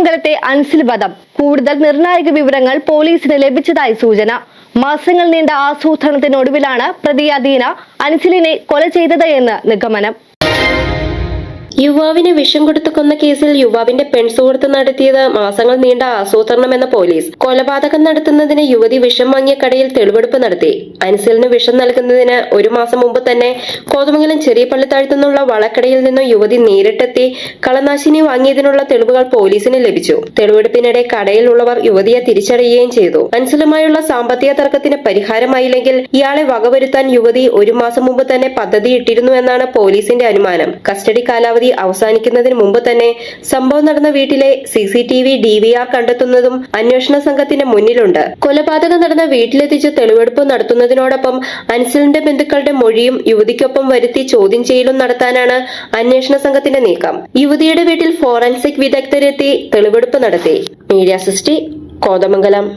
കോതമംഗലത്തെ അൻസിൽ വധം. കൂടുതൽ നിർണായക വിവരങ്ങൾ പോലീസിന് ലഭിച്ചതായി സൂചന. മാസങ്ങൾ നീണ്ട ആസൂത്രണത്തിനൊടുവിലാണ് പ്രതി അദീന അൻസിലിനെ കൊല ചെയ്തത് എന്ന് നിഗമനം. യുവാവിന് വിഷം കൊടുത്തു കൊന്ന കേസിൽ യുവാവിന്റെ പെൺസുഹൃത്ത് നടത്തിയത് മാസങ്ങൾ നീണ്ട ആസൂത്രണമെന്ന പോലീസ്. കൊലപാതകം നടത്തുന്നതിന് യുവതി വിഷം വാങ്ങിയ കടയിൽ തെളിവെടുപ്പ് നടത്തി. അൻസിലിന് വിഷം നൽകുന്നതിന് ഒരു മാസം മുമ്പ് തന്നെ കോതമംഗലം ചെറിയ പള്ളിത്താഴത്തുനിന്നുള്ള വളക്കടയിൽ നിന്നും യുവതി നേരിട്ടെത്തി കളനാശിനി വാങ്ങിയതിനുള്ള തെളിവുകൾ പോലീസിന് ലഭിച്ചു. തെളിവെടുപ്പിനിടെ കടയിലുള്ളവർ യുവതിയെ തിരിച്ചറിയുകയും ചെയ്തു. അൻസിലുമായുള്ള സാമ്പത്തിക തർക്കത്തിന് പരിഹാരമായില്ലെങ്കിൽ ഇയാളെ വകവരുത്താൻ യുവതി ഒരു മാസം മുമ്പ് തന്നെ പദ്ധതിയിട്ടിരുന്നുവെന്നാണ് പോലീസിന്റെ അനുമാനം. കസ്റ്റഡി കാലാവധി അവസാനിക്കുന്നതിന് മുമ്പ് തന്നെ സംഭവം നടന്ന വീട്ടിലെ CCTV DVR കണ്ടെത്തുന്നതും അന്വേഷണ സംഘത്തിന്റെ മുന്നിലുണ്ട്. കൊലപാതകം നടന്ന വീട്ടിലെത്തിച്ച് തെളിവെടുപ്പ് നടത്തുന്നതിനോടൊപ്പം അൻസിലിന്റെ ബന്ധുക്കളുടെ മൊഴിയും യുവതിക്കൊപ്പം വരുത്തി ചോദ്യം ചെയ്യലും നടത്താനാണ് അന്വേഷണ സംഘത്തിന്റെ നീക്കം. യുവതിയുടെ വീട്ടിൽ ഫോറൻസിക് വിദഗ്ധരെത്തി തെളിവെടുപ്പ് നടത്തി. Media sixty, Kothamangalam.